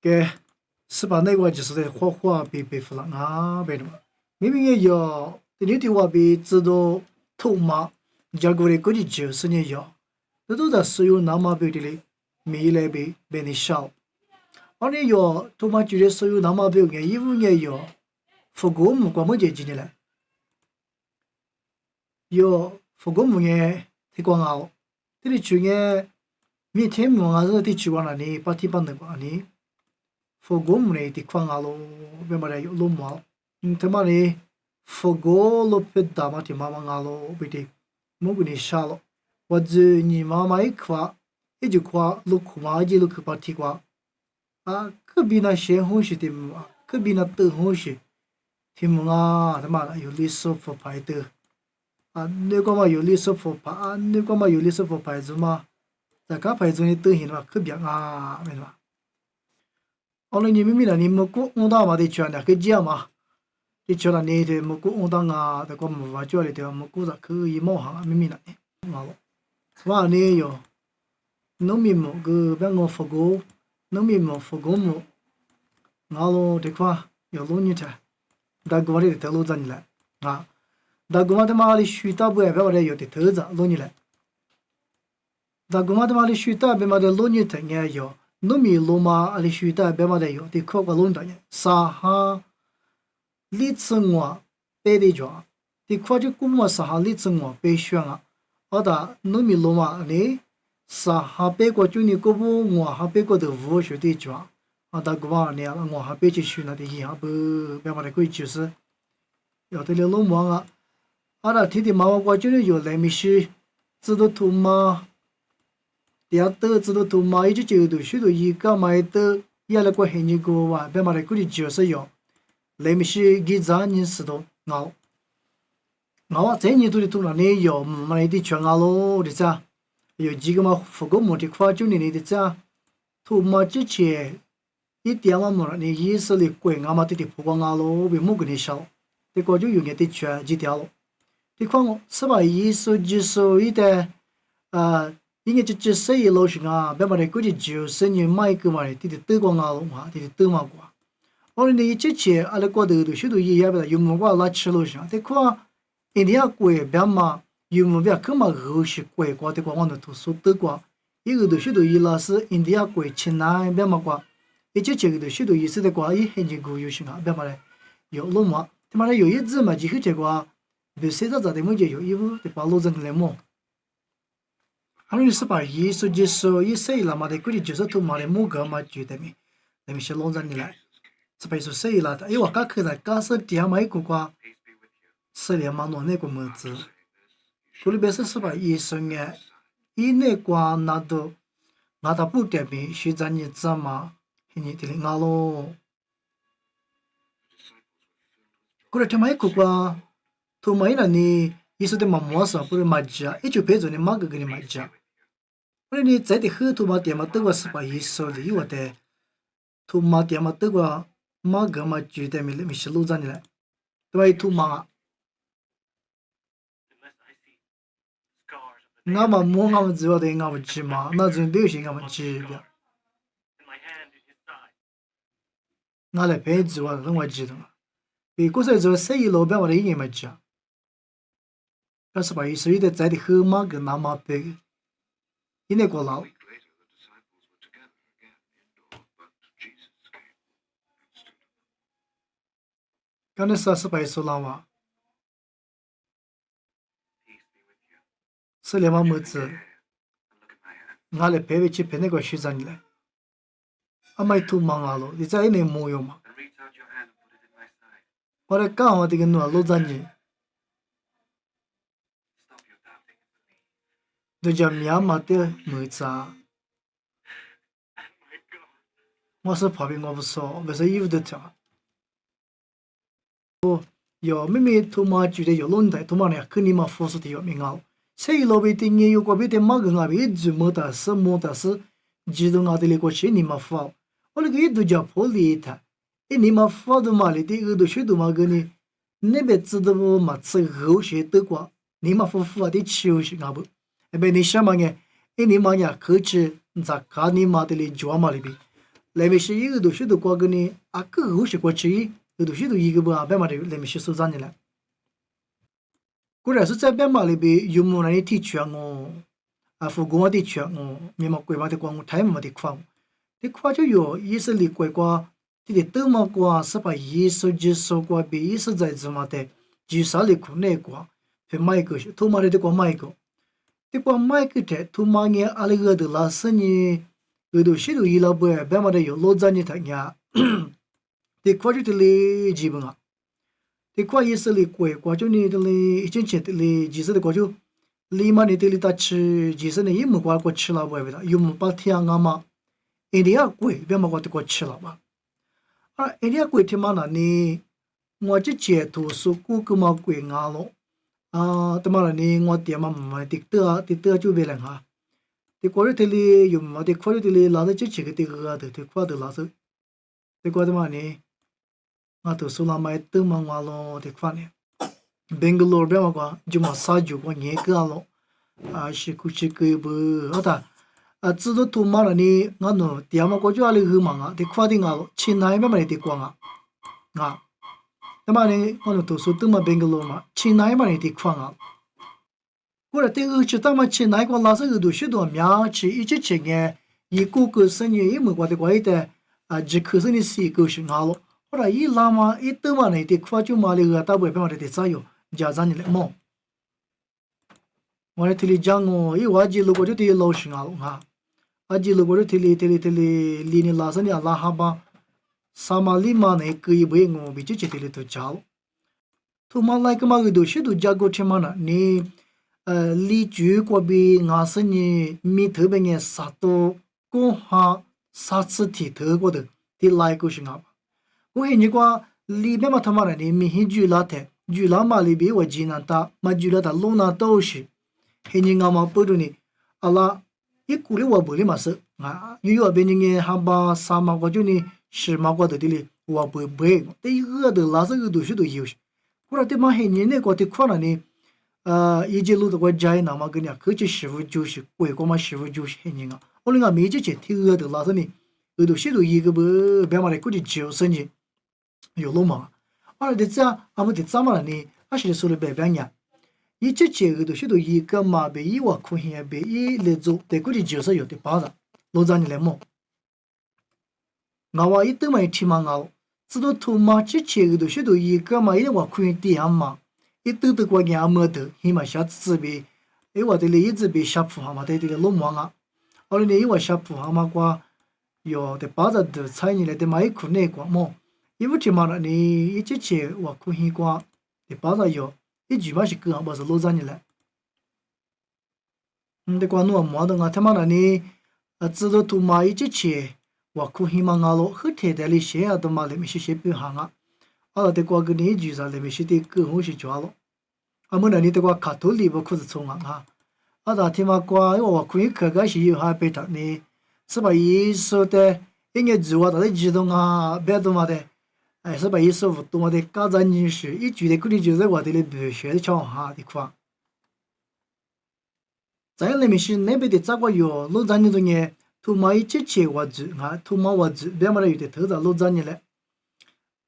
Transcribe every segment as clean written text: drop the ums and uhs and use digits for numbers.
给是把那个就是在画画被弗朗啊被的嘛，明明也有，你的话被知道透嘛，结果嘞估计就是你要，这都在所有那么被的嘞，没来被你少，而你要他妈觉得所有那么被眼衣服也要，复古木光么就进去了，要复古木眼太光傲，这里去眼。每天木啊是的去光了你，把地板的光你。复古木呢的框啊咯，别么的有路毛，他妈的复古路别打嘛的妈妈啊咯，别的莫个你傻了，或者你妈妈一夸，一句夸路苦嘛一路去把地瓜，啊，可比那些东西的嘛，可比那东东西，的嘛他妈的有历史不排的，啊，你讲嘛有历史不排，啊，你讲嘛有历史不排子嘛，大家排子的东西嘛可别啊，没嘛。后来你明明了，你们过红大嘛的圈的，可讲嘛，你圈了你的么过红大啊，แต่ก็么话叫你的么过着可以冒行啊，明明了呢，嘛咯，ว่า你有，农民么个别个复古，农民么复古么，我咯这块有农民菜，但个我的头路子来啊，但个我他妈的水大不爱别我的有的头子农民来，但个我他妈的水大别嘛的农民菜也有。农民罗马阿里许代别嘛的有的靠个弄的呢，啥哈里次我白的着，的靠就古么啥哈里次我白选啊，好的农民罗马呢，啥哈白过就你古不我哈白过的无学的着，好的古嘛呢，我哈白去选那的一下不别嘛的贵就是有的了罗马啊，好的天天妈妈过就是有来米是知道土嘛。第二道知道土马一直就许多一个买的，也来过黑你个哇，别嘛来估计就是要，来米是给咱人知道熬，熬啊，这年度的土了呢要嘛来的全熬咯的咋，有几个嘛复古木的块就你的咋，土马之前一点嘛木了，你意思里贵俺嘛的曝光熬咯，为木个的少，这个就有眼的全几条咯，这块我是吧？意思就是一的应该就生意老行啊，别嘛的估计就生意买个嘛的，弟弟多光啊嘛，弟弟多嘛过。我们的之前阿拉过头都许多也不得有么个拉吃老行，但看印第安贵别嘛，有么别可嘛后是贵过的过往的图书多过，一个都许多伊拉是印第安贵亲南别嘛过，一之前都许多意思的过，一很经过有行啊，别嘛的有老嘛，他妈的有一次嘛，就结果，别谁咋咋的么就有衣服的把路人来么。他们是把艺术技术一岁了嘛的，估计就是他妈的某个嘛觉得没，那么些老人的来，是把艺术岁了的，因为我刚开始刚是第二买个瓜，是连嘛弄那个么子，这里边是把艺术呢，一那瓜拿到不点名，学在你怎么，你的领导咯，过来他买个瓜，他买了你，艺术的嘛么事，不是嘛家，一就陪着你嘛个给你嘛家。我你在的很多嘛店嘛都个是把艺术的，有的，土嘛店嘛都个嘛个嘛绝对没是路上的来，对吧？土嘛啊，俺们摸俺们主要的俺们吃嘛，那种流行俺们吃的，俺来陪主要的我知道嘛，别个是做生意老板我的也没吃，但是把艺术有的在的很嘛个那么白，因那个老，刚才是把艺术老哇。是连嘛么子，俺来陪陪去陪那个学生来，俺买土忙啊咯，你在那没有嘛？我来讲我这个诺老张人，都叫面嘛的么子啊，我是旁边我不说，为啥有的讲？有妹妹土嘛觉得有弄的，土嘛呢，肯定嘛付出的有名啊。谁老百姓有个别的马个那边一直没得事，知道俺的那个钱你嘛付，我那个一都叫破例他，你嘛付的嘛里的耳朵学的嘛个呢，那边知道不嘛吃后些得过，你嘛付的钱是俺不，哎别你想嘛个，你嘛呀客气，咋看你嘛的哩做嘛里边，来没是一个都许多国个呢啊个好些国去，有都许多一个不啊别嘛的来没是收账的了。果然是在别嘛里边有么那里提出我啊，复工的出我面嘛规划的光我太嘛的快，的快就有意识里规划。这里都嘛过是把艺术技术过比艺术在做嘛的，技术里可内过，去买个是，他妈的过买个，的过买个的，他妈呢阿里个的拉是呢，有的许多伊拉不哎，别嘛的有老早呢他呀，的快就的嘞基本啊，的快艺术里规划就呢的嘞，以前的嘞技术的过就，里嘛呢的里他吃，技术呢也没过过吃了不哎，有么把天啊嘛，一定要贵，别嘛过的过吃了吧。啊，一定贵天嘛那呢，我这截图是顾个嘛贵伢咯，啊，他妈那呢，我爹嘛嘛的就别人哈，的过日天里有嘛的过日天里拉着这几个的个的过的拉着，的过他妈呢，我都说了买的嘛我咯的过呢，Bangalore 边嘛过，就嘛啥就过年个咯，啊，是估计个不，好的。啊，知道图嘛了呢，我喏，爹嘛过去阿里去嘛啊，的快点啊，去哪一边嘛的光啊，啊，那么呢，我喏读书都嘛变个路嘛，去哪一边的光啊，过来对二去当嘛去哪一个老师有读许多苗去一直去个，一个个生意也没过的过一的，啊，只可是你是个是啊咯，后来一拉嘛，一到嘛呢的快就嘛的个大部分嘛的咋有，家长你来么？我来听你讲哦，一话记录过就得老师啊咯啊。啊，记录过的tele li ni la sa ni ala ha ba sama li ma ne ku yi bwe ngo bi che tele to chao to ma like ma do shi do jago che ma na ni li ju ko bi nga sa ni mi the be nge sa to ko ha sa tsu ti the ko de ti like ko shi nga ba ko he ni kwa li be ma tha ma na ni mi hi ju la the ju la ma li bi wa ji na ta ma ju la ta lo na to shi he ni nga ma pu do ni ala一股里我不里嘛是啊，有边人还把三毛个就呢十毛个的哩，我不背，对个的拉是个东西都有，过来对嘛黑年那个的看了呢，一节路的我家那么个呢，可就师傅就是贵个嘛师傅就是黑人啊，我那个每节节听个的拉是呢，有东西都一个不别嘛的，估计就是呢，有路嘛，后的这俺们的怎么了呢？还是说的白白呀。一这几个都是都一个嘛被一万块钱被一来做，但估计就是有的包子，老早你来么？我话一都没听嘛我，知道他妈这几个都是都一个嘛一万块钱点嘛，一都都过年没得，起码下次被，哎我的嘞一直被下铺哈嘛，对的老忙啊，后来呢一万下铺哈嘛过，有的包子的菜你来的买一块那个么，因为听嘛了你一这几万块钱过的包子有。一句话是更好，不是老早你来。的关侬毛的啊，他妈的呢，知道他妈一直去，我可希望啊咯，后天的哩些啊，他妈里面是些变行啊，啊的过个年句上里面是的更好是抓咯，啊么那你的过卡头里不可是冲啊哈，啊da他妈过我可以看个是有哈被他呢，是把意思的，应该做啊，他的激动啊，别他妈的。哎，是把一师傅多的搞咱女士，一觉得可能就是我的嘞不学的巧哈的块。在那边是那边的咋个哟？老早年中呢，他妈一直去我住啊，他妈我住，别么的有的头早老早年嘞，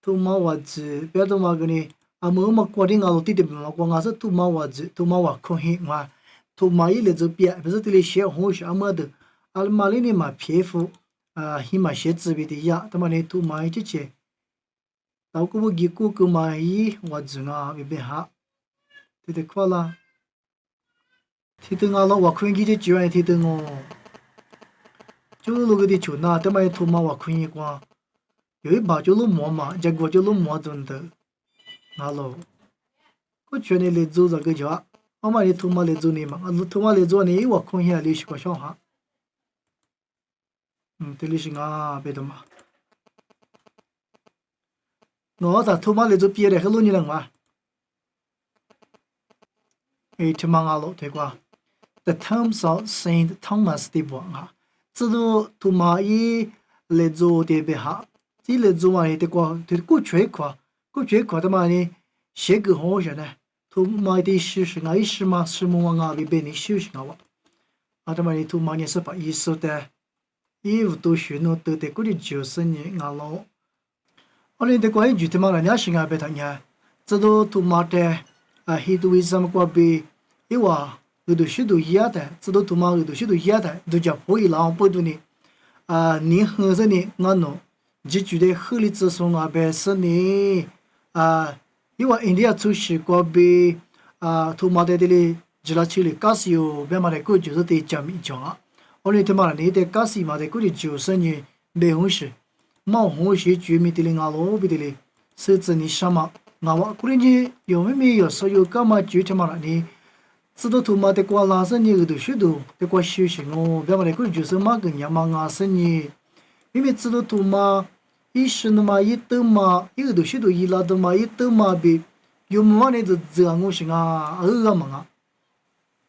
他妈我住，别他妈个呢，啊么么过的我弟弟们过我是他妈我住，他妈我可恨啊，他妈一来就别，不是这里写红是啊么的，啊妈里呢嘛皮肤啊，起码写字别的呀，他妈的他妈一直去。tao cũng bị cô cứ mày và zunga bị bị hạ thì được qua là thì từng alo và khuyên cái chuyện thì từng ngô chú lúc cái chuyện na tao mày thu mà và khuyên qua rồi bảo chú lúc mua mà giờ qua chú lúc mua tuần tới alo có chuyện này lấy租cái chỗ mà mày thu mà lấy租này mà thu mà lấy租này và khuyên là lấy cái sao hả thì lấy sinh à biết đâu mà nó ta thu mà lấy租bia để cái luôn như nào mà ấy thì mang alo thế qua the terms of Saint Thomas đi bộ ha知道thu mà ý lấy租để bị hạ chỉ lấy租mà thì qua thì cứ chuyện qua mà này写个好些呢thu mà đi修行啊意思嘛是么啊被被你修行啊啊他妈你thu mà你是把意思的伊有都学喏得的过的就是你俺老，我哩的关于具体嘛人家是俺别他伢，这都都嘛的he do is some 过比，伊话有都许多一样的，这都都嘛有都许多一样的，都叫不一样不多呢，你和着呢俺喏，只觉得合理之松啊别是呢，伊话印度出去过比，都嘛的哩，只拉去哩，假使有别嘛的过就是得讲米讲啊。我哩他妈的，你得假使嘛的，过哩就是你没红事，冇红事就咪的哩阿罗比的哩，甚至你什么，我话过哩你有没有所有干嘛就他妈的你，知道他妈的过拉生你个都许多，的过休息哦，别嘛的过哩就是嘛个人嘛阿生你，明明知道他妈一时那么一等嘛，一个都许多一拉的嘛一等嘛比，有么呢就这样我是啊，个嘛啊。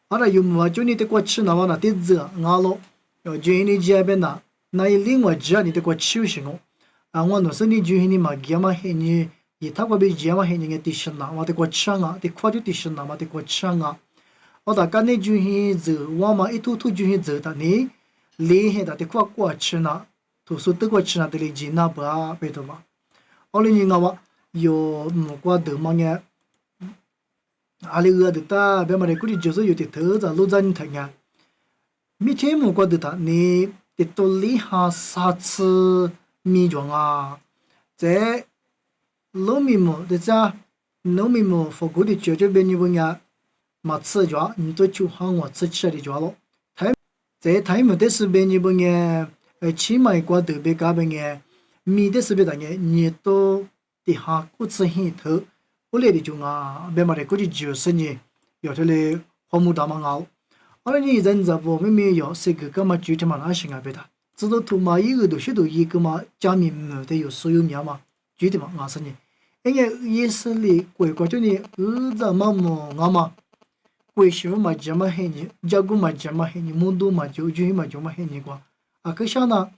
阿有么就你得过去那么那得这俺咯，要就你这边那，那一另外这你得过去行哦，我那是你就你嘛，给嘛黑你，一他过被这嘛黑你个地神那，我得过去啊，得快就地神那嘛得过去啊，我大家你就这，我嘛一突突就这的你，厉害的得快过去那，图书得过去那得哩几那不啊，别的嘛，我哩你我有么过得嘛呢？阿里个的ta别嘛的估计就是有点头子路在你睇呀，每天么过的ta你得多厉害啥次米种啊，在农民么的家农民么佛过的就别你问呀，嘛吃着你都就喊我吃起来的着了，在台么的是别你问呀，起码过得别个别呀，米的是别的呀，你都得下过吃很头。我来的就别嘛的估计就是你，有的嘞花木大嘛熬，而你人在不没有谁个干嘛具体嘛那行啊别的，知道他妈一个都许多一个嘛家民没得有所有面嘛，具体嘛俺是你，人家也是哩国家就你子嘛么俺嘛，国媳妇嘛这么黑你，家姑嘛这么黑你，门都嘛就嘛就嘛黑你个，可想呢，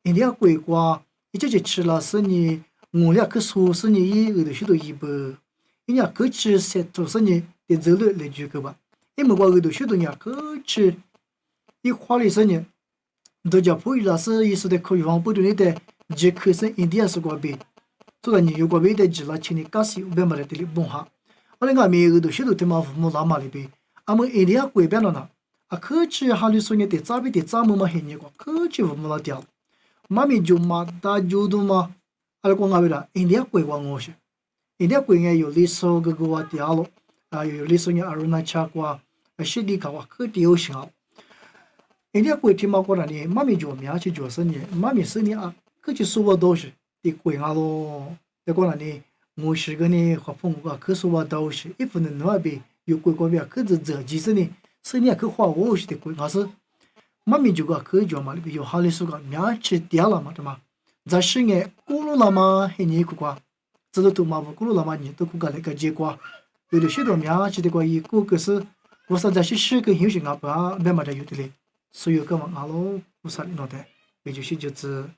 人家国家一直就吃了是你，我俩可说是你一个都许多一百。人家各吃些做生意的走路来举个吧，因为我都许多人各吃一花的生意，都叫普伊拉是意思的可以往不同的只可是印第安是国别，做你有国别的只拉请你干些别么的地里bon哈，我那个每个都许多他妈父母拉嘛里边，们印第安国别了呢，可吃哈里生意的咋比的咋么嘛很你个，可吃父母拉掉，妈咪就嘛大就都嘛，阿拉讲阿维拉印第安国我是。印度国有历史个个话掉了，有历史人阿鲁纳查过，西地卡话可丢行啊。印度国听嘛过来呢，妈咪就苗去做生意，妈咪生意可就说话都是的贵啊咯。再过来呢，我是个呢和父母可说话都是，一不能那边有贵国边可是这其实呢，生意可花我是的贵，还是妈咪就个可以做嘛，里边有好的说个苗去掉了嘛，对吗？在是呢，过路了嘛，很尼苦瓜。知道都嘛不过了嘛，你都不搞那个结果，有的许多苗子的关于过个是，我实在是是个有些阿爸别嘛的有的嘞，所以个嘛阿罗不啥的脑袋，也就是就是。